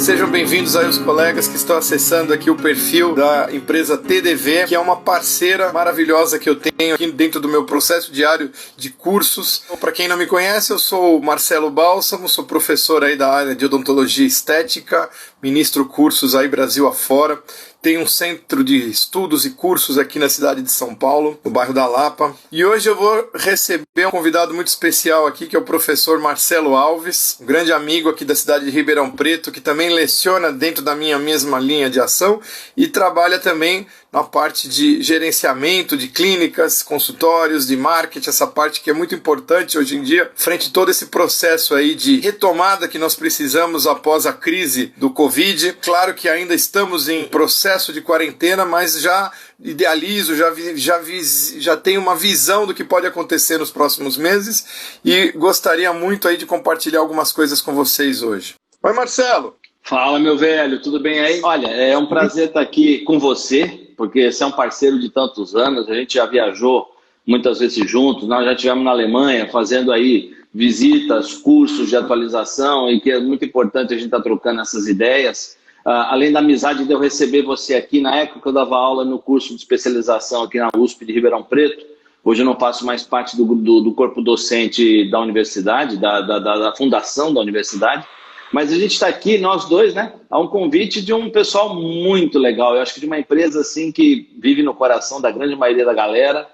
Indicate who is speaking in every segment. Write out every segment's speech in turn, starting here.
Speaker 1: Sejam bem-vindos aí os colegas que estão acessando aqui o perfil da empresa TDV, que é uma parceira maravilhosa que eu tenho aqui dentro do meu processo diário de cursos. Para quem não me conhece, eu sou o Marcelo Bálsamo, sou professor aí da área de odontologia estética, ministro cursos aí Brasil afora. Tem um centro de estudos e cursos aqui na cidade de São Paulo, no bairro da Lapa. E hoje eu vou receber um convidado muito especial aqui, que é o professor Marcelo Alves, um grande amigo aqui da cidade de Ribeirão Preto, que também leciona dentro da minha mesma linha de ação e trabalha também na parte de gerenciamento de clínicas, consultórios, de marketing, essa parte que é muito importante hoje em dia, frente a todo esse processo aí de retomada que nós precisamos após a crise do Covid. Claro que ainda estamos em processo de quarentena, mas já idealizo, já tenho uma visão do que pode acontecer nos próximos meses e gostaria muito aí de compartilhar algumas coisas com vocês hoje. Oi, Marcelo!
Speaker 2: Fala, meu velho, tudo bem aí? Olha, é um prazer estar aqui com você, porque você é um parceiro de tantos anos, a gente já viajou muitas vezes juntos, nós já estivemos na Alemanha fazendo aí visitas, cursos de atualização, e que é muito importante a gente estar trocando essas ideias. Além da amizade de eu receber você aqui, na época que eu dava aula no curso de especialização aqui na USP de Ribeirão Preto, hoje eu não faço mais parte do corpo docente da universidade, da fundação da universidade, mas a gente está aqui, nós dois, né, a um convite de um pessoal muito legal, eu acho que de uma empresa assim que vive no coração da grande maioria da galera,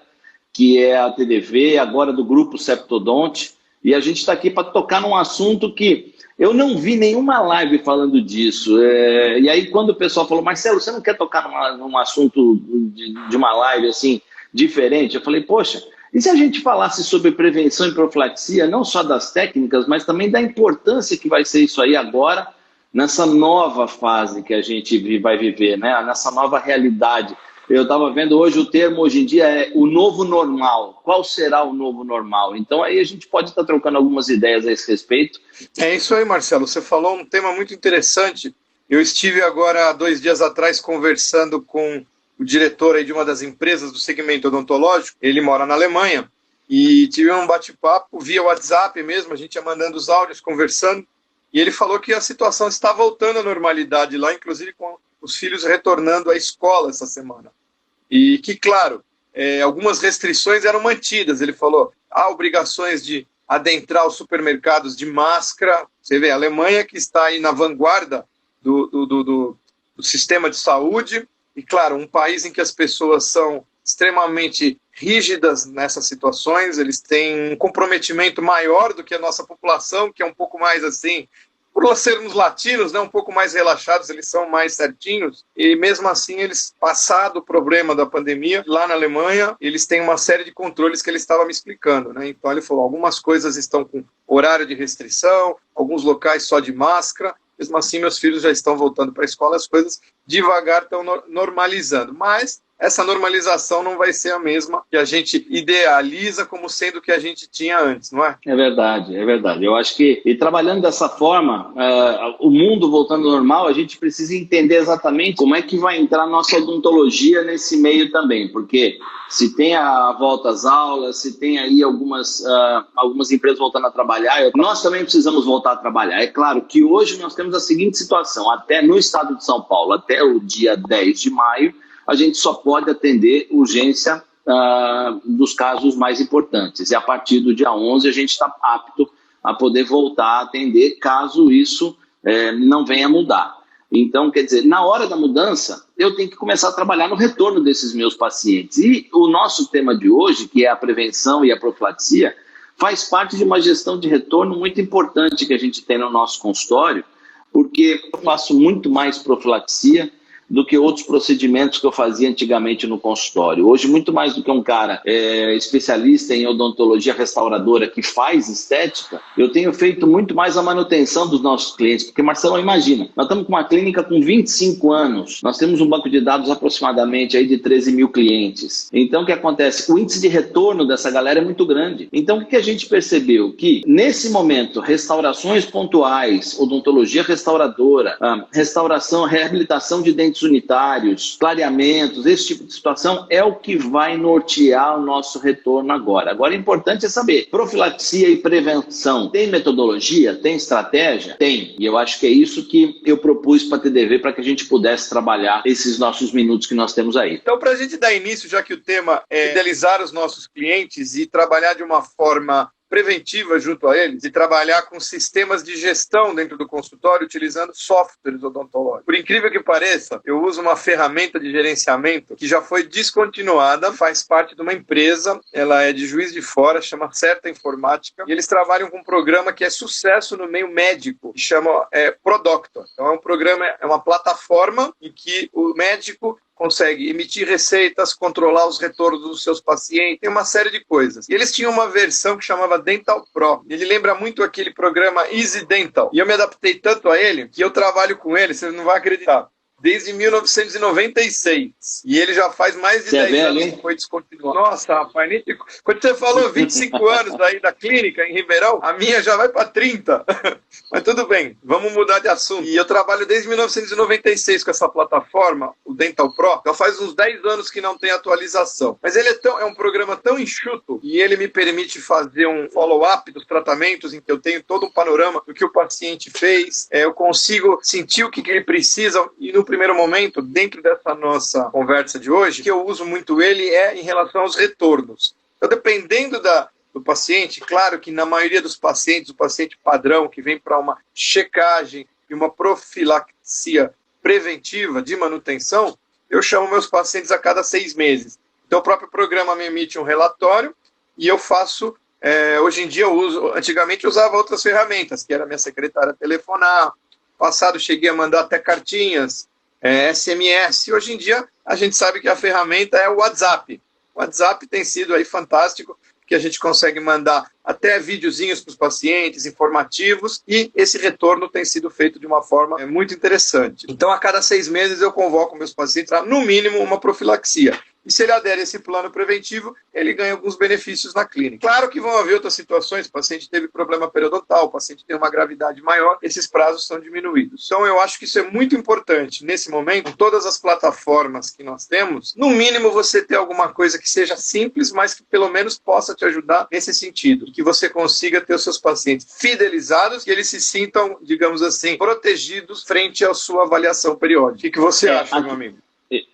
Speaker 2: que é a TDV, agora do grupo Septodonte, e a gente está aqui para tocar num assunto que eu não vi nenhuma live falando disso. E aí quando o pessoal falou, Marcelo, você não quer tocar num assunto de uma live assim, diferente? Eu falei, poxa, e se a gente falasse sobre prevenção e profilaxia, não só das técnicas, mas também da importância que vai ser isso aí agora, nessa nova fase que a gente vai viver, né? Nessa nova realidade. Eu estava vendo hoje, o termo hoje em dia é o novo normal. Qual será o novo normal? Então aí a gente pode estar trocando algumas ideias a esse respeito.
Speaker 1: É isso aí, Marcelo. Você falou um tema muito interessante. Eu estive agora, 2 dias atrás, conversando com o diretor aí de uma das empresas do segmento odontológico. Ele mora na Alemanha. E tive um bate-papo via WhatsApp mesmo, a gente ia mandando os áudios, conversando. E ele falou que a situação está voltando à normalidade lá, inclusive com os filhos retornando à escola essa semana. E que, claro, algumas restrições eram mantidas. Ele falou, há obrigações de adentrar os supermercados de máscara. Você vê, a Alemanha que está aí na vanguarda do sistema de saúde. E, claro, um país em que as pessoas são extremamente rígidas nessas situações, eles têm um comprometimento maior do que a nossa população, que é um pouco mais assim, por sermos latinos, né, um pouco mais relaxados, eles são mais certinhos, e mesmo assim eles, passado o problema da pandemia, lá na Alemanha, eles têm uma série de controles que ele estava me explicando, né? Então ele falou, algumas coisas estão com horário de restrição, alguns locais só de máscara, mesmo assim meus filhos já estão voltando para a escola, as coisas devagar estão normalizando, mas essa normalização não vai ser a mesma que a gente idealiza como sendo o que a gente tinha antes, não é?
Speaker 2: É verdade, é verdade. Eu acho que, e trabalhando dessa forma, o mundo voltando ao normal, a gente precisa entender exatamente como é que vai entrar a nossa odontologia nesse meio também, porque se tem a volta às aulas, se tem aí algumas empresas voltando a trabalhar, nós também precisamos voltar a trabalhar. É claro que hoje nós temos a seguinte situação, até no estado de São Paulo, até o dia 10 de maio, a gente só pode atender urgência dos casos mais importantes. E a partir do dia 11 a gente está apto a poder voltar a atender caso isso não venha a mudar. Então, quer dizer, na hora da mudança, eu tenho que começar a trabalhar no retorno desses meus pacientes. E o nosso tema de hoje, que é a prevenção e a profilaxia, faz parte de uma gestão de retorno muito importante que a gente tem no nosso consultório, porque eu faço muito mais profilaxia do que outros procedimentos que eu fazia antigamente no consultório. Hoje, muito mais do que um cara especialista em odontologia restauradora que faz estética, eu tenho feito muito mais a manutenção dos nossos clientes, porque, Marcelo, imagina, nós estamos com uma clínica com 25 anos, nós temos um banco de dados aproximadamente aí de 13 mil clientes. Então, o que acontece? O índice de retorno dessa galera é muito grande. Então, o que a gente percebeu? Que, nesse momento, restaurações pontuais, odontologia restauradora, restauração, reabilitação de dentes atendimentos unitários, clareamentos, esse tipo de situação é o que vai nortear o nosso retorno agora. Agora, o importante é saber, profilaxia e prevenção, tem metodologia, tem estratégia? Tem. E eu acho que é isso que eu propus para a TDV, para que a gente pudesse trabalhar esses nossos minutos que nós temos aí.
Speaker 1: Então, para a gente dar início, já que o tema é fidelizar os nossos clientes e trabalhar de uma forma preventiva junto a eles e trabalhar com sistemas de gestão dentro do consultório utilizando softwares odontológicos. Por incrível que pareça, eu uso uma ferramenta de gerenciamento que já foi descontinuada, faz parte de uma empresa, ela é de Juiz de Fora, chama Certa Informática, e eles trabalham com um programa que é sucesso no meio médico, que chama ProDoctor. Então é um programa, é uma plataforma em que o médico consegue emitir receitas, controlar os retornos dos seus pacientes, tem uma série de coisas. E eles tinham uma versão que chamava Dental Pro. Ele lembra muito aquele programa Easy Dental. E eu me adaptei tanto a ele que eu trabalho com ele, você não vai acreditar, desde 1996. E ele já faz mais de 10 anos que foi descontinuado. Nossa, rapaz, quando você falou 25 anos aí da clínica em Ribeirão, a minha já vai para 30. Mas tudo bem, vamos mudar de assunto. E eu trabalho desde 1996 com essa plataforma, o Dental Pro. Já faz uns 10 anos que não tem atualização. Mas ele é um programa tão enxuto e ele me permite fazer um follow-up dos tratamentos em que eu tenho todo um panorama do que o paciente fez. Eu consigo sentir o que ele precisa e no primeiro momento, dentro dessa nossa conversa de hoje, que eu uso muito ele é em relação aos retornos. Então, dependendo do paciente, claro que na maioria dos pacientes, o paciente padrão que vem para uma checagem e uma profilaxia preventiva de manutenção, eu chamo meus pacientes a cada 6 meses. Então, o próprio programa me emite um relatório e eu faço, hoje em dia eu uso, antigamente eu usava outras ferramentas, que era minha secretária telefonar, no passado cheguei a mandar até cartinhas, SMS. Hoje em dia, a gente sabe que a ferramenta é o WhatsApp. O WhatsApp tem sido aí fantástico, que a gente consegue mandar até videozinhos para os pacientes, informativos, e esse retorno tem sido feito de uma forma muito interessante. Então, a cada 6 meses, eu convoco meus pacientes para, no mínimo, uma profilaxia. E se ele adere a esse plano preventivo, ele ganha alguns benefícios na clínica. Claro que vão haver outras situações, o paciente teve problema periodontal, o paciente tem uma gravidade maior, esses prazos são diminuídos. Então eu acho que isso é muito importante. Nesse momento, todas as plataformas que nós temos, no mínimo você ter alguma coisa que seja simples, mas que pelo menos possa te ajudar nesse sentido. Que você consiga ter os seus pacientes fidelizados e eles se sintam, digamos assim, protegidos frente à sua avaliação periódica. O que você acha, meu amigo?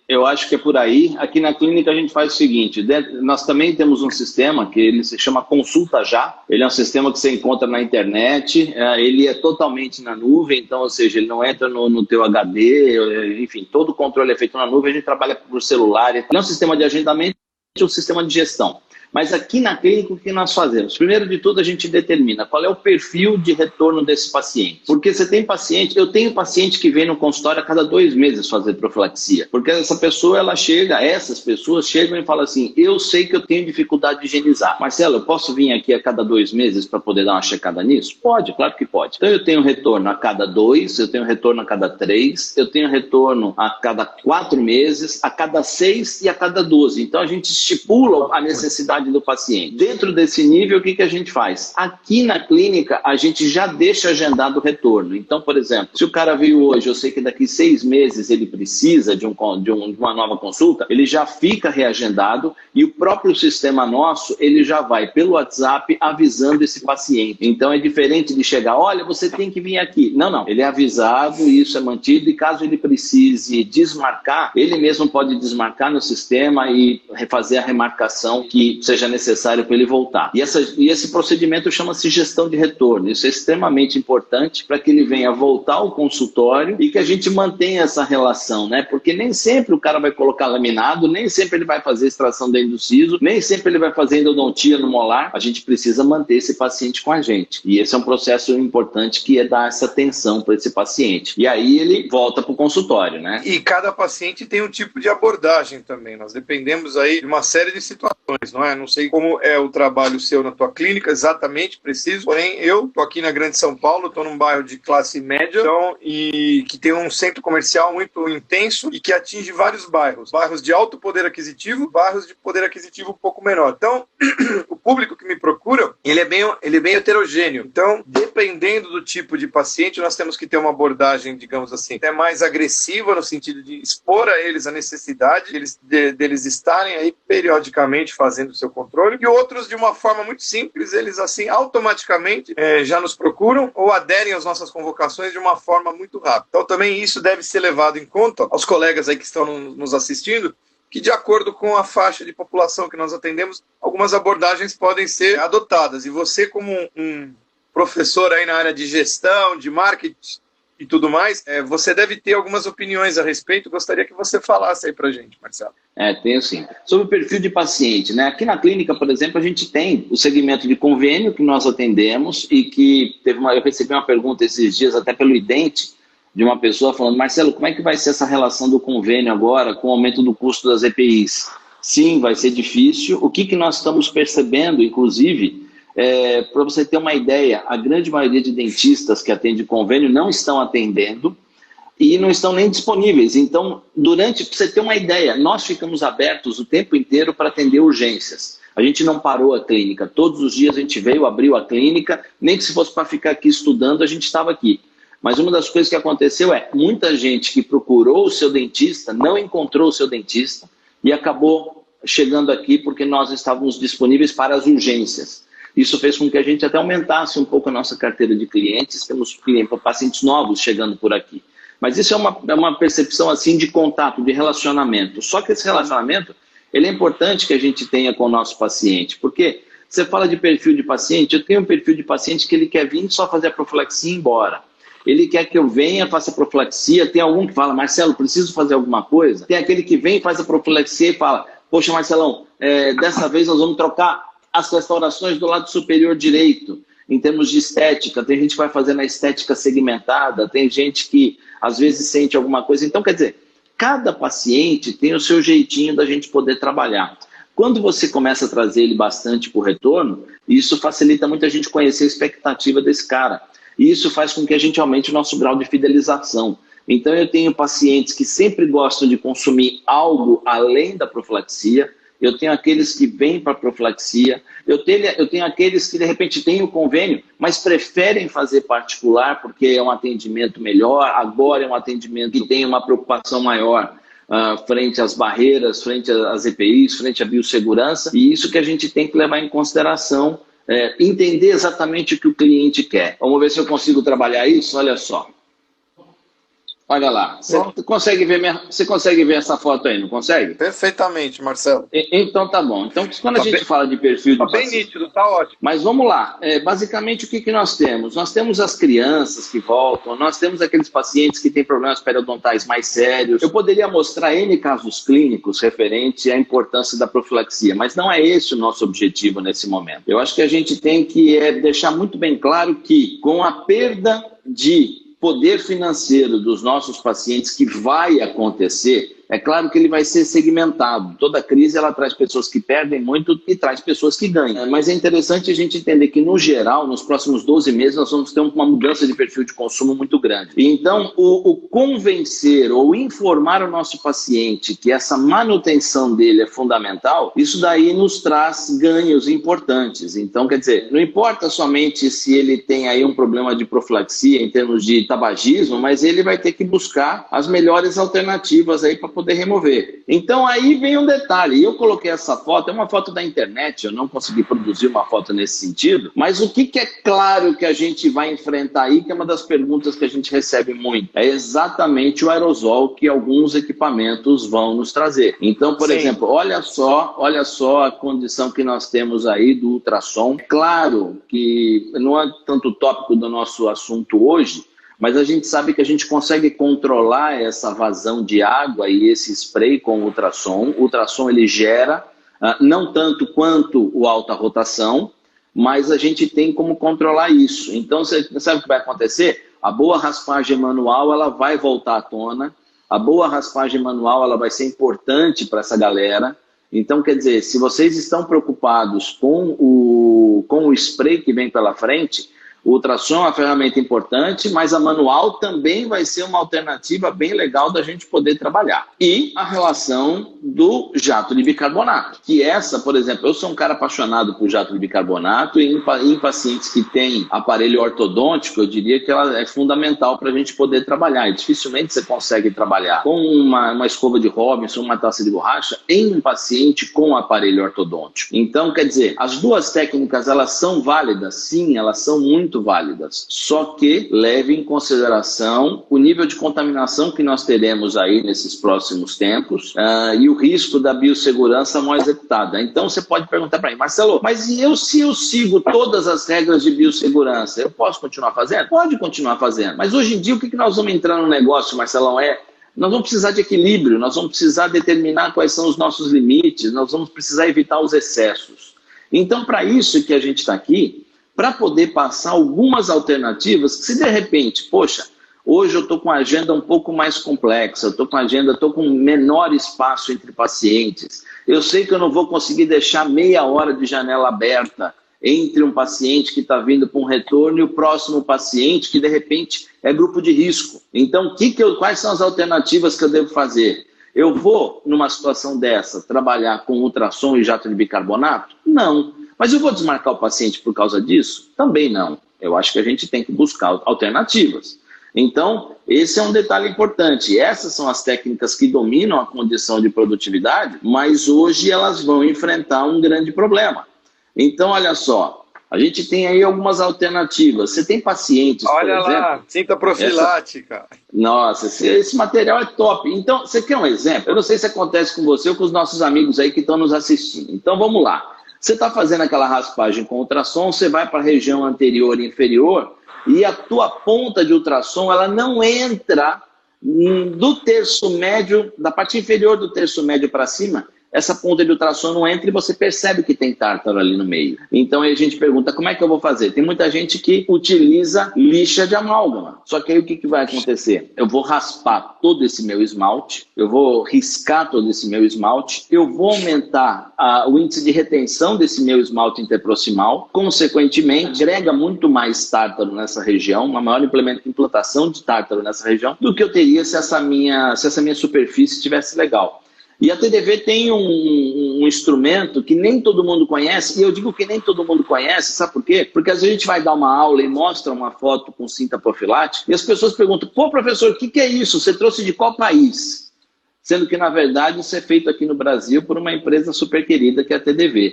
Speaker 2: Eu acho que é por aí. Aqui na clínica a gente faz o seguinte, nós também temos um sistema que ele se chama Consulta Já. Ele é um sistema que você encontra na internet, ele é totalmente na nuvem, então, ou seja, ele não entra no teu HD, enfim, todo o controle é feito na nuvem, a gente trabalha por celular. Ele é um sistema de agendamento e um sistema de gestão. Mas aqui na clínica, o que nós fazemos? Primeiro de tudo, a gente determina qual é o perfil de retorno desse paciente. Porque você tem paciente, eu tenho paciente que vem no consultório a cada 2 meses fazer profilaxia. Porque essas pessoas chegam e falam assim, eu sei que eu tenho dificuldade de higienizar. Marcelo, eu posso vir aqui a cada 2 meses para poder dar uma checada nisso? Pode, claro que pode. Então eu tenho retorno a cada 2, eu tenho retorno a cada 3, eu tenho retorno a cada 4 meses, a cada 6 e a cada 12. Então a gente estipula a necessidade do paciente. Dentro desse nível, o que a gente faz? Aqui na clínica, a gente já deixa agendado o retorno. Então, por exemplo, se o cara veio hoje, eu sei que daqui 6 meses ele precisa de uma nova consulta, ele já fica reagendado e o próprio sistema nosso, ele já vai pelo WhatsApp avisando esse paciente. Então, é diferente de chegar, olha, você tem que vir aqui. Não. Ele é avisado, isso é mantido e caso ele precise desmarcar, ele mesmo pode desmarcar no sistema e fazer a remarcação que seja necessário para ele voltar. E esse procedimento chama-se gestão de retorno. Isso é extremamente importante para que ele venha voltar ao consultório e que a gente mantenha essa relação, né? Porque nem sempre o cara vai colocar laminado, nem sempre ele vai fazer extração dentro do siso, nem sempre ele vai fazer endodontia no molar. A gente precisa manter esse paciente com a gente. E esse é um processo importante que é dar essa atenção para esse paciente. E aí ele volta para o consultório, né?
Speaker 1: E cada paciente tem um tipo de abordagem também. Nós dependemos aí de uma série de situações. não é? Não sei como é o trabalho seu na tua clínica, exatamente, preciso. Porém, eu tô aqui na Grande São Paulo, tô num bairro de classe média, então, e que tem um centro comercial muito intenso e que atinge vários bairros. Bairros de alto poder aquisitivo, bairros de poder aquisitivo um pouco menor. Então, o público que me procura, ele é bem heterogêneo. Então, dependendo do tipo de paciente, nós temos que ter uma abordagem, digamos assim, até mais agressiva, no sentido de expor a eles a necessidade deles estarem aí periodicamente fazendo o seu controle, e outros, de uma forma muito simples, eles assim automaticamente já nos procuram ou aderem às nossas convocações de uma forma muito rápida. Então também isso deve ser levado em conta aos colegas aí que estão nos assistindo, que de acordo com a faixa de população que nós atendemos, algumas abordagens podem ser adotadas. E você, como um professor aí na área de gestão, de marketing e tudo mais, você deve ter algumas opiniões a respeito. Gostaria que você falasse aí pra gente, Marcelo.
Speaker 2: Tenho sim. Sobre o perfil de paciente, né? Aqui na clínica, por exemplo, a gente tem o segmento de convênio que nós atendemos e que eu recebi uma pergunta esses dias até pelo idente de uma pessoa falando: Marcelo, como é que vai ser essa relação do convênio agora com o aumento do custo das EPIs? Sim, vai ser difícil. O que nós estamos percebendo, inclusive, para você ter uma ideia, a grande maioria de dentistas que atende convênio não estão atendendo e não estão nem disponíveis. Então, para você ter uma ideia, nós ficamos abertos o tempo inteiro para atender urgências. A gente não parou a clínica. Todos os dias a gente veio, abriu a clínica, nem que se fosse para ficar aqui estudando, a gente estava aqui. Mas uma das coisas que aconteceu muita gente que procurou o seu dentista, não encontrou o seu dentista e acabou chegando aqui porque nós estávamos disponíveis para as urgências. Isso fez com que a gente até aumentasse um pouco a nossa carteira de clientes, temos pacientes novos chegando por aqui. Mas isso é uma percepção assim de contato, de relacionamento. Só que esse relacionamento, ele é importante que a gente tenha com o nosso paciente, porque você fala de perfil de paciente, eu tenho um perfil de paciente que ele quer vir só fazer a profilaxia e ir embora. Ele quer que eu venha, faça a profilaxia. Tem algum que fala: Marcelo, preciso fazer alguma coisa? Tem aquele que vem, faz a profilaxia e fala: poxa, Marcelão, dessa vez nós vamos trocar as restaurações do lado superior direito, em termos de estética. Tem gente que vai fazer na estética segmentada, tem gente que às vezes sente alguma coisa. Então, quer dizer, cada paciente tem o seu jeitinho da gente poder trabalhar. Quando você começa a trazer ele bastante para o retorno, isso facilita muito a gente conhecer a expectativa desse cara. E isso faz com que a gente aumente o nosso grau de fidelização. Então, eu tenho pacientes que sempre gostam de consumir algo além da profilaxia. Eu tenho aqueles que vêm para a profilaxia, eu tenho aqueles que de repente têm o convênio, mas preferem fazer particular porque é um atendimento melhor, agora é um atendimento que tem uma preocupação maior frente às barreiras, frente às EPIs, frente à biossegurança, e isso que a gente tem que levar em consideração, entender exatamente o que o cliente quer. Vamos ver se eu consigo trabalhar isso, olha só. Olha lá, você consegue ver essa foto aí, não consegue?
Speaker 1: Perfeitamente, Marcelo.
Speaker 2: Então tá bom. Então quando a gente fala de perfil de paciente...
Speaker 1: Tá bem nítido, tá ótimo.
Speaker 2: Mas vamos lá, basicamente o que nós temos? Nós temos as crianças que voltam, nós temos aqueles pacientes que têm problemas periodontais mais sérios. Eu poderia mostrar N casos clínicos referentes à importância da profilaxia, mas não é esse o nosso objetivo nesse momento. Eu acho que a gente tem que deixar muito bem claro que com a perda de poder financeiro dos nossos pacientes que vai acontecer, é claro que ele vai ser segmentado. Toda crise ela traz pessoas que perdem muito e traz pessoas que ganham. Mas é interessante a gente entender que, no geral, nos próximos 12 meses, nós vamos ter uma mudança de perfil de consumo muito grande. Então, o convencer ou informar o nosso paciente que essa manutenção dele é fundamental, isso daí nos traz ganhos importantes. Então, quer dizer, não importa somente se ele tem aí um problema de profilaxia em termos de tabagismo, mas ele vai ter que buscar as melhores alternativas aí para poder remover. Então aí vem um detalhe, eu coloquei essa foto, é uma foto da internet, eu não consegui produzir uma foto nesse sentido, mas o que é claro que a gente vai enfrentar aí, que é uma das perguntas que a gente recebe muito, é exatamente o aerosol que alguns equipamentos vão nos trazer. Então, por exemplo, olha só a condição que nós temos aí do ultrassom. Claro que não é tanto o tópico do nosso assunto hoje, mas a gente sabe que a gente consegue controlar essa vazão de água e esse spray com o ultrassom. O ultrassom ele gera, não tanto quanto o alta rotação, mas a gente tem como controlar isso. Então, você sabe o que vai acontecer? A boa raspagem manual ela vai voltar à tona, a boa raspagem manual ela vai ser importante para essa galera, Então, quer dizer, se vocês estão preocupados com o spray que vem pela frente, o ultrassom é uma ferramenta importante, mas a manual também vai ser uma alternativa bem legal da gente poder trabalhar. E a relação do jato de bicarbonato, que essa, por exemplo, eu sou um cara apaixonado por jato de bicarbonato e em pacientes que têm aparelho ortodôntico, eu diria que ela é fundamental para a gente poder trabalhar. E dificilmente você consegue trabalhar com uma escova de Robinson, uma taça de borracha, em um paciente com aparelho ortodôntico. Então, quer dizer, as duas técnicas, elas são válidas? Sim, elas são muito válidas, só que leve em consideração o nível de contaminação que nós teremos aí nesses próximos tempos e o risco da biossegurança mal executada. Então você pode perguntar para mim, Marcelo, mas se eu sigo todas as regras de biossegurança, eu posso continuar fazendo? Pode continuar fazendo, mas hoje em dia o que nós vamos entrar no negócio, Marcelão, nós vamos precisar de equilíbrio, nós vamos precisar determinar quais são os nossos limites, nós vamos precisar evitar os excessos. Então, para isso que a gente está aqui, para poder passar algumas alternativas, que se de repente, poxa, hoje eu estou com uma agenda um pouco mais complexa, estou com menor espaço entre pacientes, eu sei que eu não vou conseguir deixar meia hora de janela aberta entre um paciente que está vindo para um retorno e o próximo paciente que de repente é grupo de risco. Então, quais são as alternativas que eu devo fazer? Eu vou, numa situação dessa, trabalhar com ultrassom e jato de bicarbonato? Não. Mas eu vou desmarcar o paciente por causa disso? Também não. Eu acho que a gente tem que buscar alternativas. Então, esse é um detalhe importante. Essas são as técnicas que dominam a condição de produtividade, mas hoje elas vão enfrentar um grande problema. Então, olha só, a gente tem aí algumas alternativas. Você tem pacientes,
Speaker 1: olha
Speaker 2: por exemplo...
Speaker 1: lá, cinta profilática.
Speaker 2: Nossa, esse material é top. Então, você quer um exemplo? Eu não sei se acontece com você ou com os nossos amigos aí que estão nos assistindo. Então, vamos lá. Você está fazendo aquela raspagem com ultrassom, você vai para a região anterior e inferior e a tua ponta de ultrassom ela não entra do terço médio, da parte inferior do terço médio para cima, essa ponta de ultrassom não entra e você percebe que tem tártaro ali no meio. Então aí a gente pergunta, como é que eu vou fazer? Tem muita gente que utiliza lixa de amálgama. Só que aí o que vai acontecer? Eu vou raspar todo esse meu esmalte, eu vou riscar todo esse meu esmalte, eu vou aumentar o índice de retenção desse meu esmalte interproximal, consequentemente, agrega muito mais tártaro nessa região, uma maior implantação de tártaro nessa região, do que eu teria se essa minha superfície estivesse legal. E a TDV tem um instrumento que nem todo mundo conhece, e eu digo que nem todo mundo conhece, sabe por quê? Porque às vezes a gente vai dar uma aula e mostra uma foto com cinta profilática, e as pessoas perguntam, pô professor, o que é isso? Você trouxe de qual país? Sendo que na verdade isso é feito aqui no Brasil por uma empresa super querida que é a TDV.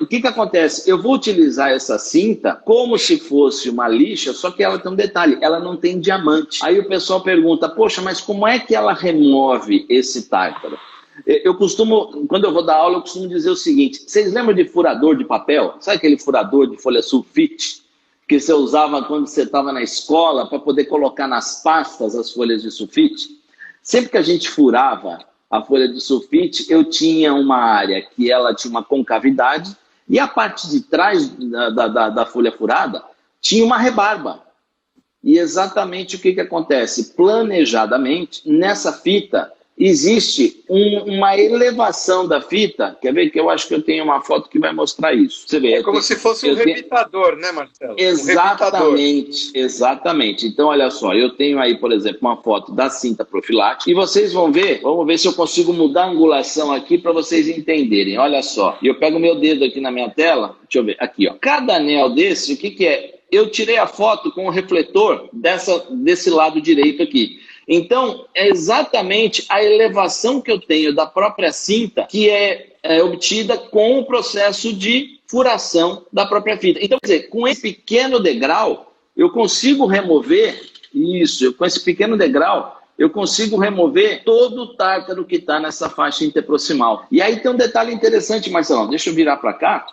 Speaker 2: O que acontece? Eu vou utilizar essa cinta como se fosse uma lixa, só que ela tem um detalhe, ela não tem diamante. Aí o pessoal pergunta, poxa, mas como é que ela remove esse tártaro? Eu costumo, quando eu vou dar aula, eu costumo dizer o seguinte, vocês lembram de furador de papel? Sabe aquele furador de folha sulfite que você usava quando você estava na escola para poder colocar nas pastas as folhas de sulfite? Sempre que a gente furava a folha de sulfite, eu tinha uma área que ela tinha uma concavidade e a parte de trás da folha furada tinha uma rebarba. E exatamente o que acontece? Planejadamente, nessa fita, existe uma elevação da fita, quer ver que eu acho que eu tenho uma foto que vai mostrar isso. Você vê,
Speaker 1: como se fosse um rebitador, né, Marcelo?
Speaker 2: Exatamente, exatamente. Então, olha só, eu tenho aí, por exemplo, uma foto da cinta profilática e vocês vão ver, vamos ver se eu consigo mudar a angulação aqui para vocês entenderem. Olha só, eu pego meu dedo aqui na minha tela, deixa eu ver, aqui, ó. Cada anel desse, o que é? Eu tirei a foto com o refletor desse lado direito aqui. Então, é exatamente a elevação que eu tenho da própria cinta que é obtida com o processo de furação da própria fita. Então, quer dizer, com esse pequeno degrau, eu consigo remover isso, com esse pequeno degrau, eu consigo remover todo o tártaro que está nessa faixa interproximal. E aí tem um detalhe interessante, Marcelão, deixa eu virar para cá,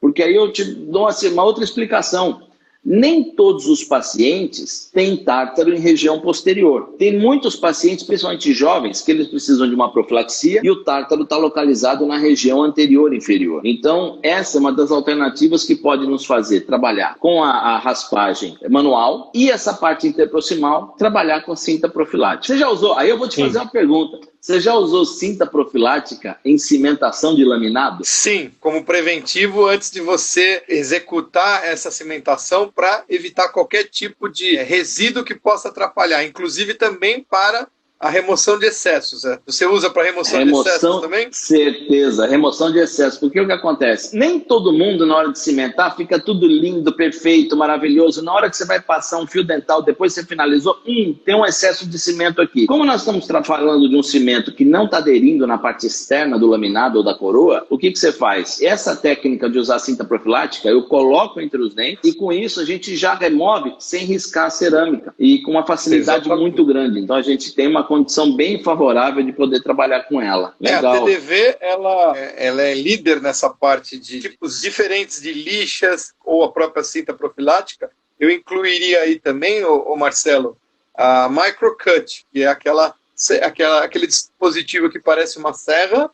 Speaker 2: porque aí eu te dou uma outra explicação. Nem todos os pacientes têm tártaro em região posterior. Tem muitos pacientes, principalmente jovens, que eles precisam de uma profilaxia e o tártaro está localizado na região anterior inferior. Então, essa é uma das alternativas que pode nos fazer trabalhar com a raspagem manual e essa parte interproximal, trabalhar com cinta profilática. Você já usou? Aí eu vou te fazer uma pergunta. Você já usou cinta profilática em cimentação de laminado?
Speaker 1: Sim, como preventivo antes de você executar essa cimentação para evitar qualquer tipo de resíduo que possa atrapalhar, inclusive também para a remoção de excessos. Você usa para remoção de excessos também?
Speaker 2: Certeza, remoção de excessos. Porque o que acontece? Nem todo mundo, na hora de cimentar, fica tudo lindo, perfeito, maravilhoso. Na hora que você vai passar um fio dental, depois você finalizou, tem um excesso de cimento aqui. Como nós estamos falando de um cimento que não está aderindo na parte externa do laminado ou da coroa, o que você faz? Essa técnica de usar cinta profilática, eu coloco entre os dentes e com isso a gente já remove sem riscar a cerâmica e com uma facilidade muito grande. Então a gente tem uma condição bem favorável de poder trabalhar com ela. Legal.
Speaker 1: A TDV ela é líder nessa parte de tipos diferentes de lixas ou a própria cinta profilática. Eu incluiria aí também, o Marcelo, a Microcut, que é aquele dispositivo que parece uma serra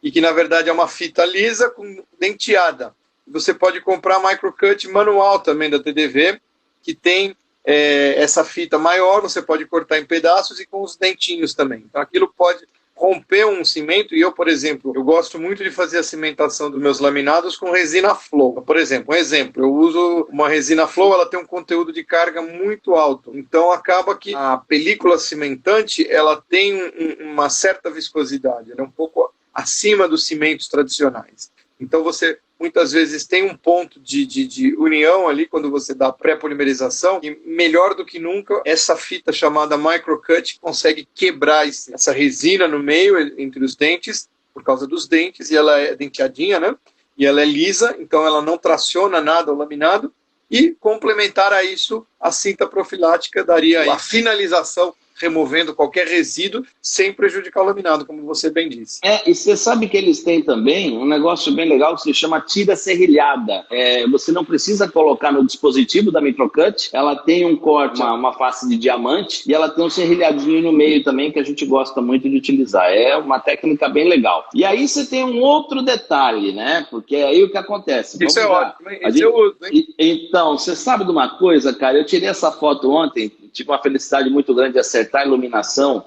Speaker 1: e que na verdade é uma fita lisa com denteada. Você pode comprar a Microcut manual também da TDV, que tem essa fita maior, você pode cortar em pedaços e com os dentinhos também. Então aquilo pode romper um cimento e eu, por exemplo, eu gosto muito de fazer a cimentação dos meus laminados com resina flow. Por exemplo, eu uso uma resina flow, ela tem um conteúdo de carga muito alto. Então acaba que a película cimentante, ela tem uma certa viscosidade, ela é um pouco acima dos cimentos tradicionais. Então você muitas vezes tem um ponto de união ali quando você dá pré-polimerização e melhor do que nunca essa fita chamada Microcut consegue quebrar essa resina no meio entre os dentes, por causa dos dentes, e ela é denteadinha, né? E ela é lisa, então ela não traciona nada o laminado e complementar a isso a cinta profilática daria a finalização removendo qualquer resíduo sem prejudicar o laminado, como você bem disse.
Speaker 2: E você sabe que eles têm também um negócio bem legal que se chama tira serrilhada. Você não precisa colocar no dispositivo da Microcut, ela tem um corte, uma face de diamante, e ela tem um serrilhadinho no meio também que a gente gosta muito de utilizar. É uma técnica bem legal. E aí você tem um outro detalhe, né? Porque aí o que acontece?
Speaker 1: Isso é ótimo, isso eu uso, hein?
Speaker 2: Então, você sabe de uma coisa, cara? Eu tirei essa foto ontem, tive uma felicidade muito grande de acertar a iluminação.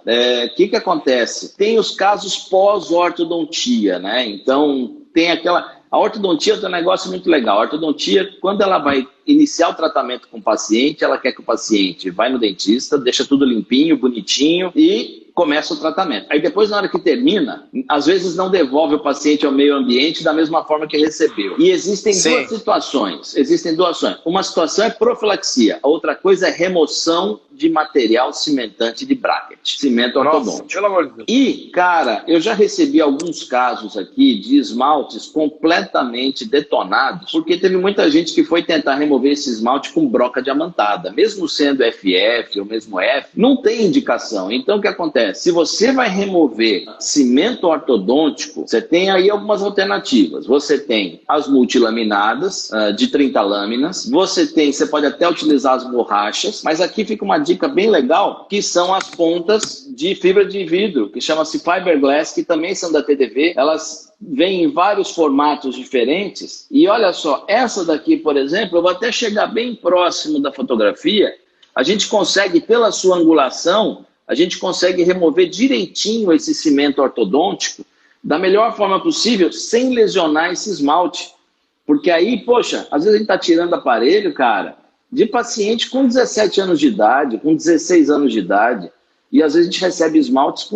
Speaker 2: Que acontece? Tem os casos pós-ortodontia, né? Então, tem a ortodontia é um negócio muito legal. A ortodontia, quando ela vai iniciar o tratamento com o paciente, ela quer que o paciente vá no dentista, deixa tudo limpinho, bonitinho e começa o tratamento. Aí depois, na hora que termina, às vezes não devolve o paciente ao meio ambiente da mesma forma que recebeu. E existem duas situações. Uma situação é profilaxia, a outra coisa é remoção de material cimentante de bracket, cimento ortodôntico.
Speaker 1: Pelo amor de Deus.
Speaker 2: E, cara, eu já recebi alguns casos aqui de esmaltes completamente detonados, porque teve muita gente que foi tentar remover esse esmalte com broca diamantada, mesmo sendo FF ou mesmo F, não tem indicação. Então, o que acontece? Se você vai remover cimento ortodôntico, você tem aí algumas alternativas. Você tem as multilaminadas, de 30 lâminas, você pode até utilizar as borrachas, mas aqui fica uma dica bem legal, que são as pontas de fibra de vidro, que chama-se fiberglass, que também são da TDV, elas vêm em vários formatos diferentes, e olha só, essa daqui, por exemplo, eu vou até chegar bem próximo da fotografia, a gente consegue, pela sua angulação, a gente consegue remover direitinho esse cimento ortodôntico da melhor forma possível, sem lesionar esse esmalte. Porque aí, poxa, às vezes a gente está tirando aparelho, cara, de paciente com 17 anos de idade, com 16 anos de idade, e às vezes a gente recebe esmaltes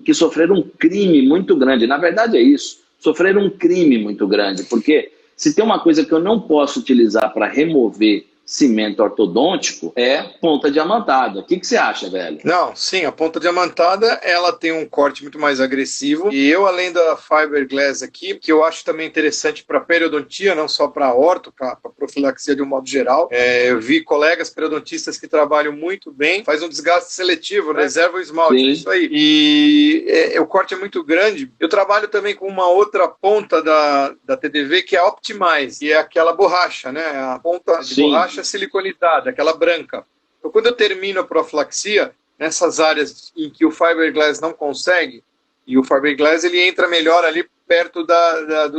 Speaker 2: que sofreram um crime muito grande. Na verdade é isso, sofreram um crime muito grande, porque se tem uma coisa que eu não posso utilizar para remover cimento ortodôntico é ponta diamantada. O que você acha, velho?
Speaker 1: Não, sim, a ponta diamantada ela tem um corte muito mais agressivo e eu, além da fiberglass aqui, que eu acho também interessante para periodontia, não só para orto, para profilaxia de um modo geral, eu vi colegas periodontistas que trabalham muito bem, faz um desgaste seletivo, né? Reserva o esmalte, isso aí. E o corte é muito grande. Eu trabalho também com uma outra ponta da TDV que é a Optimize, que é aquela borracha, né? A ponta de borracha siliconizada, aquela branca. Então, quando eu termino a profilaxia, nessas áreas em que o fiberglass não consegue, e o fiberglass ele entra melhor ali perto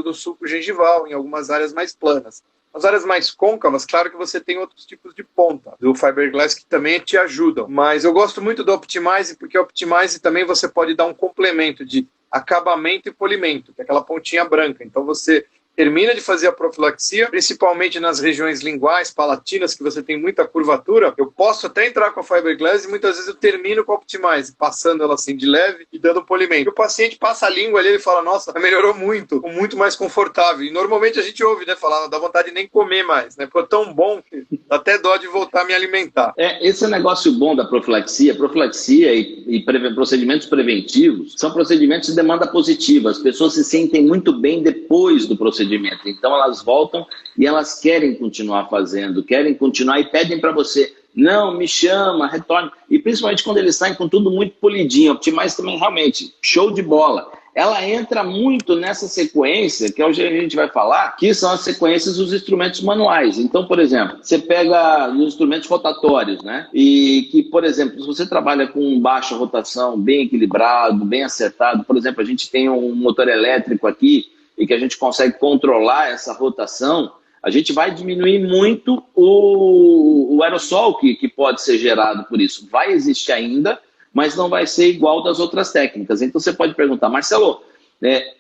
Speaker 1: do sulco gengival, em algumas áreas mais planas. As áreas mais côncavas, claro que você tem outros tipos de ponta do fiberglass que também te ajudam. Mas eu gosto muito do Optimize, porque o Optimize também você pode dar um complemento de acabamento e polimento, que é aquela pontinha branca. Então você termina de fazer a profilaxia, principalmente nas regiões linguais, palatinas, que você tem muita curvatura. Eu posso até entrar com a fiberglass e muitas vezes eu termino com a Optimize, passando ela assim de leve e dando polimento. E o paciente passa a língua ali, ele fala, nossa, melhorou muito, muito mais confortável. E normalmente a gente ouve, né, falar, não dá vontade de nem comer mais, né, ficou tão bom que dá até dó de voltar a me alimentar.
Speaker 2: Esse é o negócio bom da profilaxia. Profilaxia e procedimentos preventivos são procedimentos de demanda positiva. As pessoas se sentem muito bem depois do procedimento. Então elas voltam e elas querem continuar fazendo, querem continuar e pedem para você, não, me chama, retorne. E principalmente quando eles saem com tudo muito polidinho. A Optimize também realmente, show de bola. Ela entra muito nessa sequência, que é o que a gente vai falar, que são as sequências dos instrumentos manuais. Então, por exemplo, você pega os instrumentos rotatórios, né? E que, por exemplo, se você trabalha com baixa rotação, bem equilibrado, bem acertado, por exemplo, a gente tem um motor elétrico aqui, e que a gente consegue controlar essa rotação, a gente vai diminuir muito o aerossol que pode ser gerado por isso. Vai existir ainda, mas não vai ser igual das outras técnicas. Então você pode perguntar, Marcelo,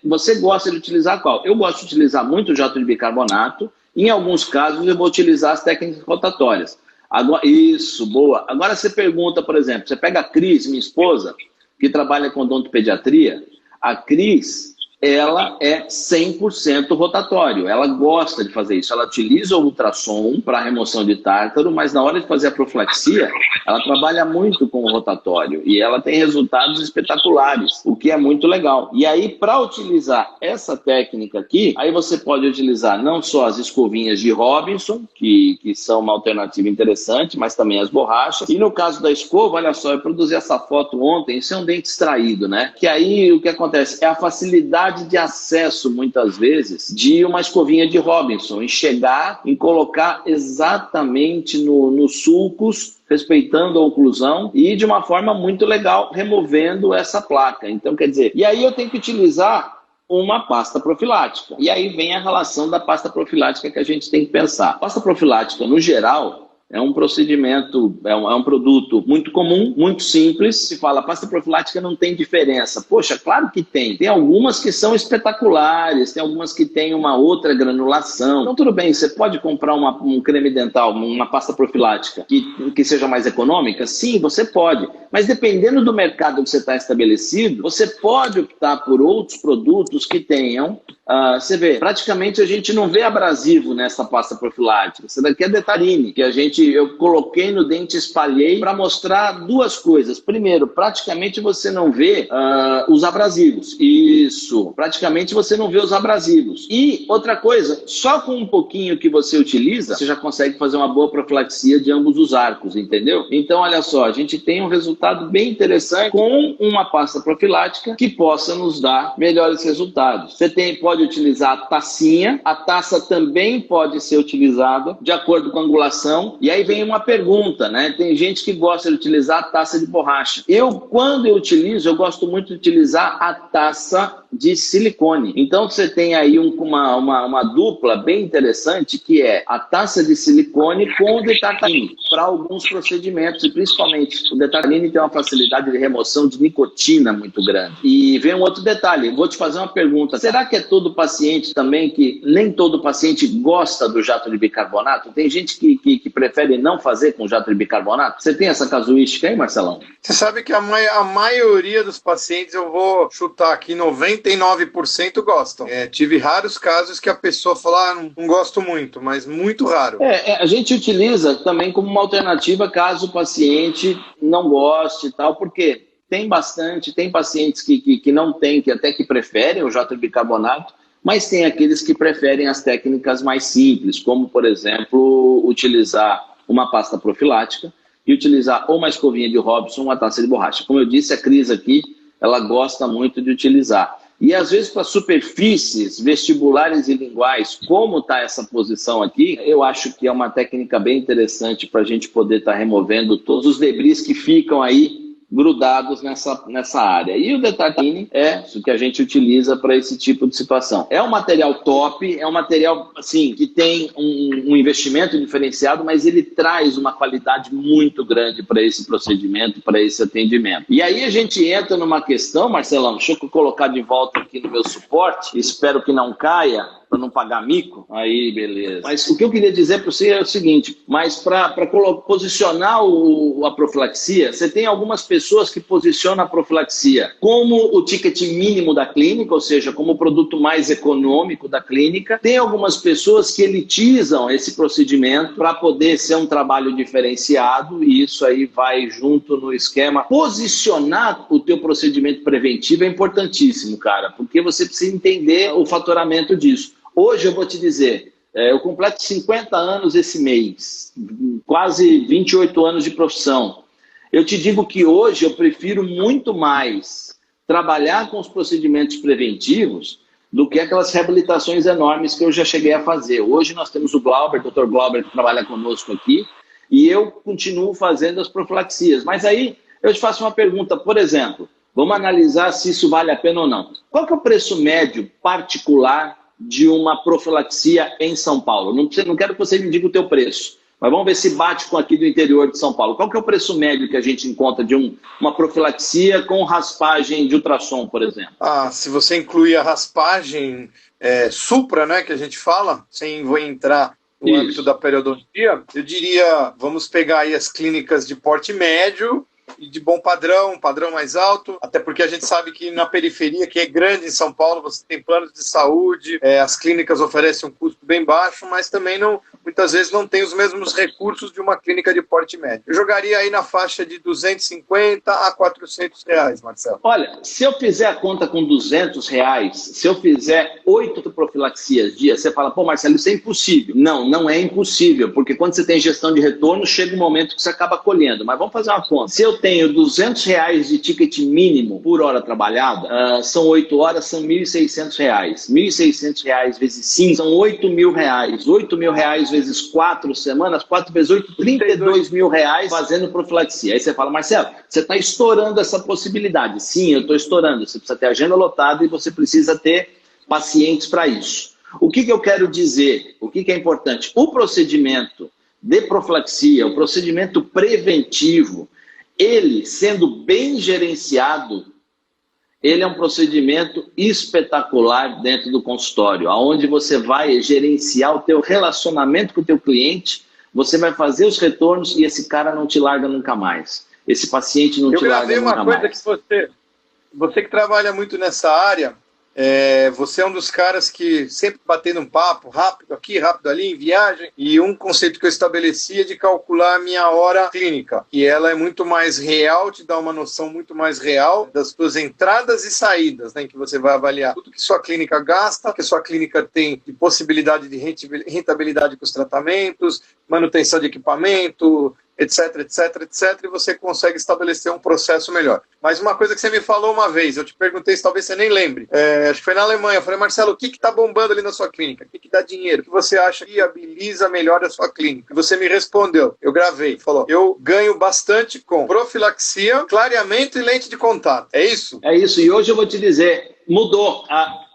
Speaker 2: você gosta de utilizar qual? Eu gosto de utilizar muito o jato de bicarbonato, em alguns casos eu vou utilizar as técnicas rotatórias. Agora, isso, boa. Agora você pergunta, por exemplo, você pega a Cris, minha esposa, que trabalha com odontopediatria, a Cris, ela é 100% rotatório, ela gosta de fazer isso, ela utiliza o ultrassom para remoção de tártaro, mas na hora de fazer a profilaxia, ela trabalha muito com o rotatório e ela tem resultados espetaculares, o que é muito legal. E aí, para utilizar essa técnica aqui, aí você pode utilizar não só as escovinhas de Robinson, que são uma alternativa interessante, mas também as borrachas. E no caso da escova, olha só, eu produzi essa foto ontem, isso é um dente extraído, né? Que aí o que acontece é a facilidade de acesso, muitas vezes, de uma escovinha de Robinson, em chegar, em colocar exatamente nos sulcos, respeitando a oclusão e de uma forma muito legal, removendo essa placa. Então, quer dizer, e aí eu tenho que utilizar uma pasta profilática. E aí vem a relação da pasta profilática que a gente tem que pensar. A pasta profilática, no geral, é um procedimento, é um produto muito comum, muito simples. Se fala, pasta profilática não tem diferença. Poxa, claro que tem. Tem algumas que são espetaculares, tem algumas que têm uma outra granulação. Então, tudo bem, você pode comprar um creme dental, uma pasta profilática que seja mais econômica? Sim, você pode. Mas dependendo do mercado que você está estabelecido, você pode optar por outros produtos que tenham. Você vê, praticamente a gente não vê abrasivo nessa pasta profilática. Essa daqui é Detarine, que eu coloquei no dente e espalhei para mostrar duas coisas. Primeiro, praticamente você não vê os abrasivos. Isso, praticamente você não vê os abrasivos. E outra coisa, só com um pouquinho que você utiliza, você já consegue fazer uma boa profilaxia de ambos os arcos, entendeu? Então, olha só, a gente tem um resultado bem interessante com uma pasta profilática que possa nos dar melhores resultados. Você pode utilizar a tacinha, a taça também pode ser utilizada de acordo com a angulação. E aí vem uma pergunta, né? Tem gente que gosta de utilizar a taça de borracha. Quando eu utilizo, eu gosto muito de utilizar a taça de silicone. Então você tem aí uma dupla bem interessante, que é a taça de silicone com o Detarine para alguns procedimentos, e principalmente o Detarine tem uma facilidade de remoção de nicotina muito grande. E vem um outro detalhe, vou te fazer uma pergunta, será que é todo paciente também, que nem todo paciente gosta do jato de bicarbonato? Tem gente que prefere não fazer com jato de bicarbonato? Você tem essa casuística aí, Marcelão?
Speaker 1: Você sabe que a maioria dos pacientes, eu vou chutar aqui, 99% gostam. Tive raros casos que a pessoa fala, não gosto muito, mas muito raro.
Speaker 2: A gente utiliza também como uma alternativa caso o paciente não goste e tal, porque tem pacientes que não tem, que até que preferem o jato de bicarbonato, mas tem aqueles que preferem as técnicas mais simples, como, por exemplo, utilizar uma pasta profilática e utilizar ou uma escovinha de Robinson ou uma taça de borracha. Como eu disse, a Cris aqui, ela gosta muito de utilizar. E às vezes para superfícies vestibulares e linguais, como está essa posição aqui, eu acho que é uma técnica bem interessante para a gente poder estar removendo todos os debris que ficam aí grudados nessa área. E o detartrine é isso que a gente utiliza para esse tipo de situação. É um material top, é um material assim, que tem um investimento diferenciado, mas ele traz uma qualidade muito grande para esse procedimento, para esse atendimento. E aí a gente entra numa questão, Marcelão, deixa eu colocar de volta aqui no meu suporte, espero que não caia, para não pagar mico, aí beleza. Mas o que eu queria dizer para você é o seguinte, mas para posicionar a profilaxia, você tem algumas pessoas que posicionam a profilaxia como o ticket mínimo da clínica, ou seja, como o produto mais econômico da clínica. Tem algumas pessoas que elitizam esse procedimento para poder ser um trabalho diferenciado, e isso aí vai junto no esquema. Posicionar o teu procedimento preventivo é importantíssimo, cara, porque você precisa entender o fatoramento disso. Hoje eu vou te dizer, eu completo 50 anos esse mês, quase 28 anos de profissão. Eu te digo que hoje eu prefiro muito mais trabalhar com os procedimentos preventivos do que aquelas reabilitações enormes que eu já cheguei a fazer. Hoje nós temos o Glauber, o Dr. Glauber, que trabalha conosco aqui, e eu continuo fazendo as profilaxias. Mas aí eu te faço uma pergunta, por exemplo, vamos analisar se isso vale a pena ou não. Qual que é o preço médio particular de uma profilaxia em São Paulo? Não quero que você me diga o teu preço, mas vamos ver se bate com aqui do interior de São Paulo. Qual que é o preço médio que a gente encontra de uma profilaxia com raspagem de ultrassom, por exemplo?
Speaker 1: Se você incluir a raspagem supra, né, que a gente fala, sem vou entrar no âmbito da periodontia, eu diria, vamos pegar aí as clínicas de porte médio e de bom padrão mais alto, até porque a gente sabe que na periferia, que é grande em São Paulo, você tem planos de saúde, as clínicas oferecem um custo bem baixo, mas também muitas vezes não tem os mesmos recursos de uma clínica de porte médio. Eu jogaria aí na faixa de 250 a 400 reais, Marcelo.
Speaker 2: Olha, se eu fizer a conta com 200 reais, se eu fizer 8 profilaxias dia, você fala, pô, Marcelo, isso é impossível. Não é impossível, porque quando você tem gestão de retorno, chega um momento que você acaba colhendo. Mas vamos fazer uma conta. Se eu tenho 200 reais de ticket mínimo por hora trabalhada, são 8 horas, são 1.600 reais. 1.600 reais vezes 5 são 8 mil reais. 8 mil reais vezes 4 semanas, 4 vezes 8, 32 mil reais fazendo profilaxia. Aí você fala, Marcelo, você está estourando essa possibilidade. Sim, eu estou estourando. Você precisa ter agenda lotada e você precisa ter pacientes para isso. O que eu quero dizer? O que é importante? O procedimento de profilaxia, o procedimento preventivo, ele, sendo bem gerenciado, ele é um procedimento espetacular dentro do consultório, onde você vai gerenciar o teu relacionamento com o teu cliente, você vai fazer os retornos e esse cara não te larga nunca mais. Esse paciente não te larga nunca mais.
Speaker 1: Eu gravei uma coisa que você que trabalha muito nessa área, você é um dos caras que sempre batendo um papo rápido aqui, rápido ali, em viagem, e um conceito que eu estabeleci é de calcular a minha hora clínica, e ela é muito mais real, te dá uma noção muito mais real das suas entradas e saídas, né, em que você vai avaliar tudo que sua clínica gasta, que sua clínica tem de possibilidade de rentabilidade com os tratamentos, manutenção de equipamento, etc, e você consegue estabelecer um processo melhor. Mas uma coisa que você me falou uma vez, eu te perguntei se talvez você nem lembre, acho que foi na Alemanha, eu falei, Marcelo, o que está bombando ali na sua clínica? O que dá dinheiro? O que você acha que viabiliza melhor a sua clínica? E você me respondeu, eu gravei, falou, eu ganho bastante com profilaxia, clareamento e lente de contato. É isso?
Speaker 2: É isso, e hoje eu vou te dizer, mudou.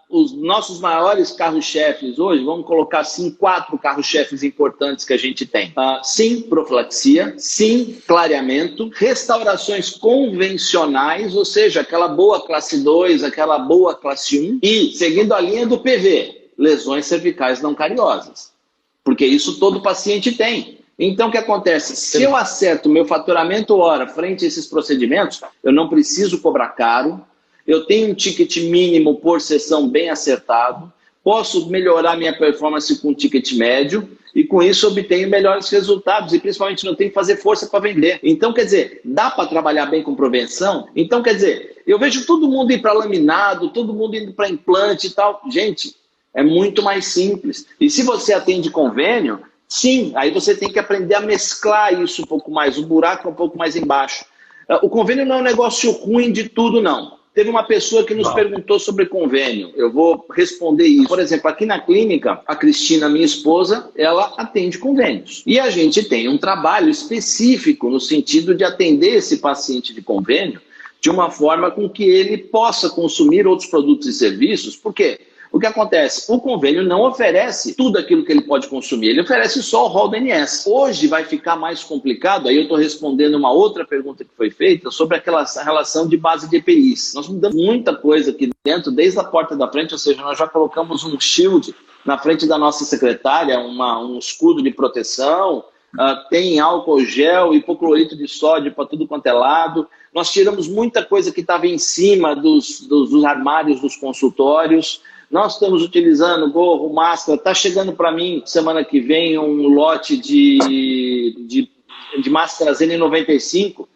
Speaker 2: Os nossos maiores carros-chefes hoje, vamos colocar assim 4 carros-chefes importantes que a gente tem. Sim, profilaxia, sim, clareamento, restaurações convencionais, ou seja, aquela boa classe 2, aquela boa classe 1, e, seguindo a linha do PV, lesões cervicais não cariosas. Porque isso todo paciente tem. Então, o que acontece? Se eu acerto meu faturamento hora frente a esses procedimentos, eu não preciso cobrar caro, eu tenho um ticket mínimo por sessão bem acertado, posso melhorar minha performance com um ticket médio e com isso obtenho melhores resultados e principalmente não tenho que fazer força para vender. Então, quer dizer, dá para trabalhar bem com prevenção? Então, quer dizer, eu vejo todo mundo ir para laminado, todo mundo indo para implante e tal. Gente, é muito mais simples. E se você atende convênio, sim, aí você tem que aprender a mesclar isso um pouco mais, o buraco é um pouco mais embaixo. O convênio não é um negócio ruim de tudo, não. Teve uma pessoa que nos perguntou sobre convênio. Eu vou responder isso. Por exemplo, aqui na clínica, a Cristina, minha esposa, ela atende convênios. E a gente tem um trabalho específico no sentido de atender esse paciente de convênio de uma forma com que ele possa consumir outros produtos e serviços. Por quê? O que acontece? O convênio não oferece tudo aquilo que ele pode consumir, ele oferece só o rol do ANS. Hoje vai ficar mais complicado, aí eu estou respondendo uma outra pergunta que foi feita sobre aquela relação de base de EPIs. Nós mudamos muita coisa aqui dentro, desde a porta da frente, ou seja, nós já colocamos um shield na frente da nossa secretária, um escudo de proteção, tem álcool gel, hipoclorito de sódio para tudo quanto é lado. Nós tiramos muita coisa que estava em cima dos armários dos consultórios. Nós estamos utilizando gorro, máscara. Está chegando para mim, semana que vem, um lote de máscaras N95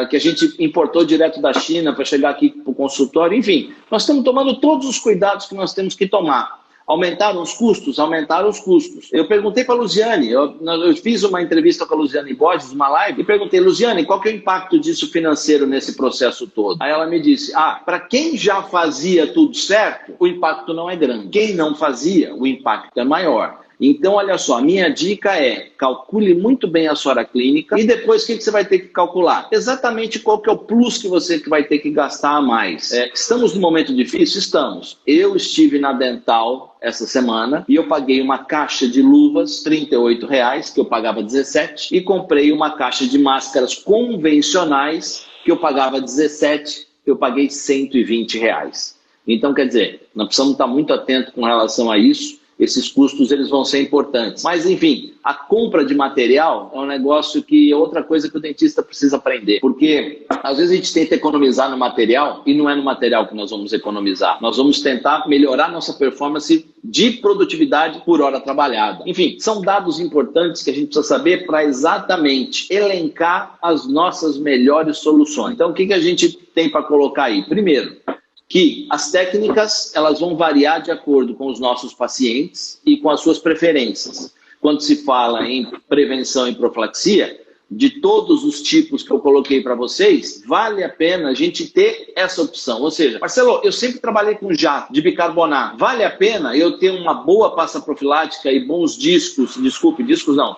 Speaker 2: que a gente importou direto da China para chegar aqui para o consultório. Enfim, nós estamos tomando todos os cuidados que nós temos que tomar. Aumentaram os custos? Aumentaram os custos. Eu perguntei para a Luziane, eu fiz uma entrevista com a Luziane Borges, uma live, e perguntei, Luziane, qual que é o impacto disso financeiro nesse processo todo? Aí ela me disse, para quem já fazia tudo certo, o impacto não é grande. Quem não fazia, o impacto é maior. Então, olha só, a minha dica é, calcule muito bem a sua hora clínica e depois o que você vai ter que calcular? Exatamente qual que é o plus que você vai ter que gastar a mais. Estamos num momento difícil? Estamos. Eu estive na Dental essa semana e eu paguei uma caixa de luvas, R$ 38,00, que eu pagava 17, e comprei uma caixa de máscaras convencionais, que eu pagava 17, eu paguei R$ 120,00. Então, quer dizer, nós precisamos estar muito atentos com relação a isso. Esses custos eles vão ser importantes. Mas, enfim, a compra de material é um negócio que é outra coisa que o dentista precisa aprender. Porque, às vezes, a gente tenta economizar no material e não é no material que nós vamos economizar. Nós vamos tentar melhorar nossa performance de produtividade por hora trabalhada. Enfim, são dados importantes que a gente precisa saber para exatamente elencar as nossas melhores soluções. Então, o que a gente tem para colocar aí? Primeiro, que as técnicas elas vão variar de acordo com os nossos pacientes e com as suas preferências. Quando se fala em prevenção e profilaxia, de todos os tipos que eu coloquei para vocês, vale a pena a gente ter essa opção. Ou seja, Marcelo, eu sempre trabalhei com jato de bicarbonato. Vale a pena eu ter uma boa pasta profilática e bons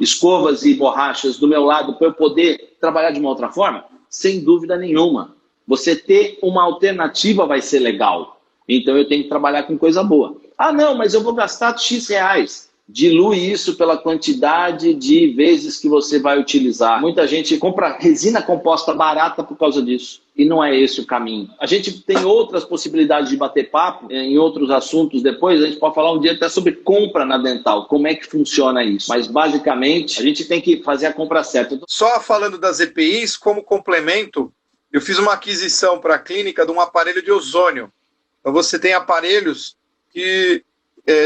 Speaker 2: escovas e borrachas do meu lado para eu poder trabalhar de uma outra forma? Sem dúvida nenhuma. Você ter uma alternativa vai ser legal. Então eu tenho que trabalhar com coisa boa. Não, mas eu vou gastar X reais. Dilui isso pela quantidade de vezes que você vai utilizar. Muita gente compra resina composta barata por causa disso. E não é esse o caminho. A gente tem outras possibilidades de bater papo em outros assuntos depois. A gente pode falar um dia até sobre compra na Dental. Como é que funciona isso? Mas basicamente a gente tem que fazer a compra certa.
Speaker 1: Só falando das EPIs, como complemento, eu fiz uma aquisição para a clínica de um aparelho de ozônio. Então você tem aparelhos que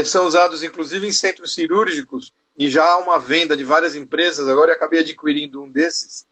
Speaker 1: são usados inclusive em centros cirúrgicos e já há uma venda de várias empresas. Agora eu acabei adquirindo um desses.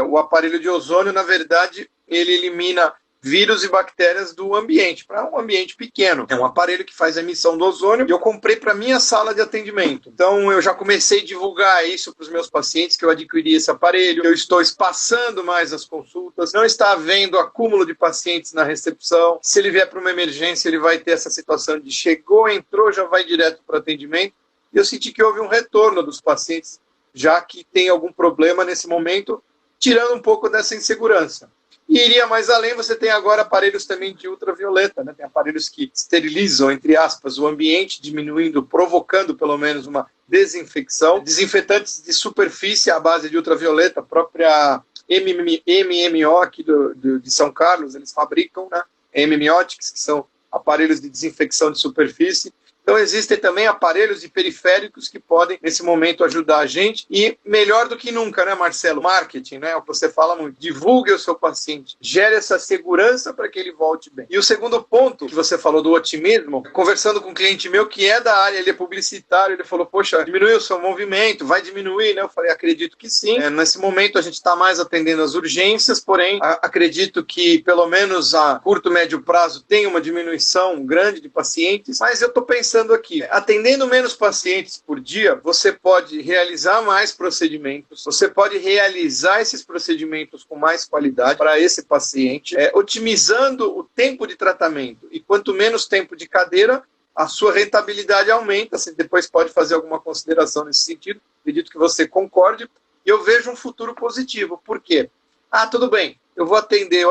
Speaker 1: O aparelho de ozônio, na verdade, ele elimina vírus e bactérias do ambiente, para um ambiente pequeno. É um aparelho que faz a emissão do ozônio e eu comprei para minha sala de atendimento. Então eu já comecei a divulgar isso para os meus pacientes, que eu adquiri esse aparelho. Eu estou espaçando mais as consultas, não está havendo acúmulo de pacientes na recepção. Se ele vier para uma emergência, ele vai ter essa situação de chegou, entrou, já vai direto para o atendimento. E eu senti que houve um retorno dos pacientes, já que tem algum problema nesse momento, tirando um pouco dessa insegurança. E iria mais além, você tem agora aparelhos também de ultravioleta, né? Tem aparelhos que esterilizam, entre aspas, o ambiente, diminuindo, provocando pelo menos uma desinfecção. Desinfetantes de superfície à base de ultravioleta, a própria MMO aqui de São Carlos, eles fabricam, né? MMOtics, que são aparelhos de desinfecção de superfície. Então existem também aparelhos e periféricos que podem, nesse momento, ajudar a gente. E melhor do que nunca, né, Marcelo? Marketing, né? O que você fala muito. Divulgue o seu paciente. Gere essa segurança para que ele volte bem. E o segundo ponto que você falou do otimismo, conversando com um cliente meu que é da área, ele é publicitário, ele falou, poxa, diminuiu o seu movimento, vai diminuir, né? Eu falei, acredito que sim. Nesse momento a gente está mais atendendo as urgências, porém, acredito que pelo menos a curto, médio prazo tem uma diminuição grande de pacientes, mas eu estou pensando conversando aqui. Atendendo menos pacientes por dia, você pode realizar mais procedimentos, você pode realizar esses procedimentos com mais qualidade para esse paciente, otimizando o tempo de tratamento. E quanto menos tempo de cadeira, a sua rentabilidade aumenta. Você depois pode fazer alguma consideração nesse sentido. Acredito que você concorde. E eu vejo um futuro positivo. Por quê? Tudo bem, eu atender,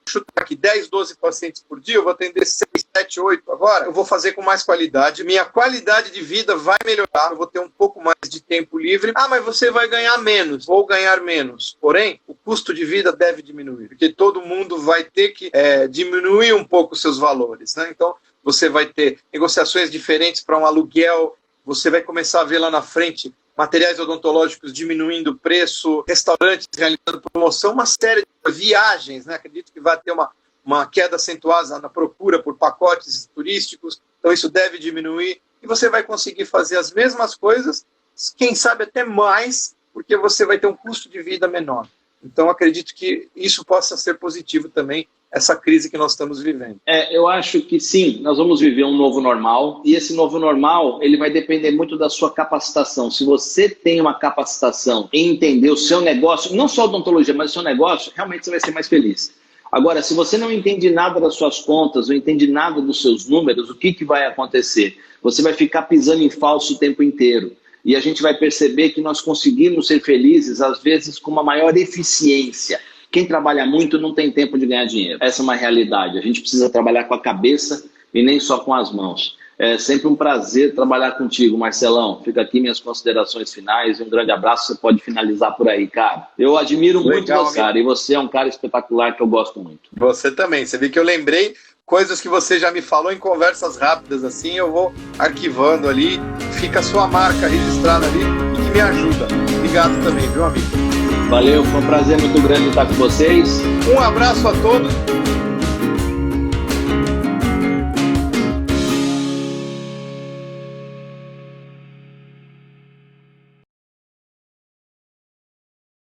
Speaker 1: chutar aqui 10, 12 pacientes por dia, eu vou atender 6, 7, 8 agora, eu vou fazer com mais qualidade, minha qualidade de vida vai melhorar, eu vou ter um pouco mais de tempo livre. Mas você vai ganhar menos, vou ganhar menos. Porém, o custo de vida deve diminuir, porque todo mundo vai ter que diminuir um pouco os seus valores, né? Então, você vai ter negociações diferentes para um aluguel, você vai começar a ver lá na frente materiais odontológicos diminuindo o preço, restaurantes realizando promoção, uma série de viagens, né? Acredito que vai ter uma queda acentuada na procura por pacotes turísticos, então isso deve diminuir, e você vai conseguir fazer as mesmas coisas, quem sabe até mais, porque você vai ter um custo de vida menor. Então, acredito que isso possa ser positivo também, essa crise que nós estamos vivendo.
Speaker 2: Eu acho que sim, nós vamos viver um novo normal, e esse novo normal, ele vai depender muito da sua capacitação. Se você tem uma capacitação em entender o seu negócio, não só a odontologia, mas o seu negócio, realmente você vai ser mais feliz. Agora, se você não entende nada das suas contas, não entende nada dos seus números, o que vai acontecer? Você vai ficar pisando em falso o tempo inteiro. E a gente vai perceber que nós conseguimos ser felizes, às vezes, com uma maior eficiência. Quem trabalha muito não tem tempo de ganhar dinheiro. Essa é uma realidade. A gente precisa trabalhar com a cabeça e nem só com as mãos. É sempre um prazer trabalhar contigo, Marcelão. Fica aqui minhas considerações finais. Um grande abraço. Você pode finalizar por aí, cara. Eu admiro muito você, cara. E você é um cara espetacular que eu gosto muito.
Speaker 1: Você também. Você viu que eu lembrei coisas que você já me falou em conversas rápidas assim. Eu vou arquivando ali. Fica a sua marca registrada ali e que me ajuda. Obrigado também, viu, amigo?
Speaker 2: Valeu, foi um prazer muito grande estar com vocês.
Speaker 1: Um abraço a todos.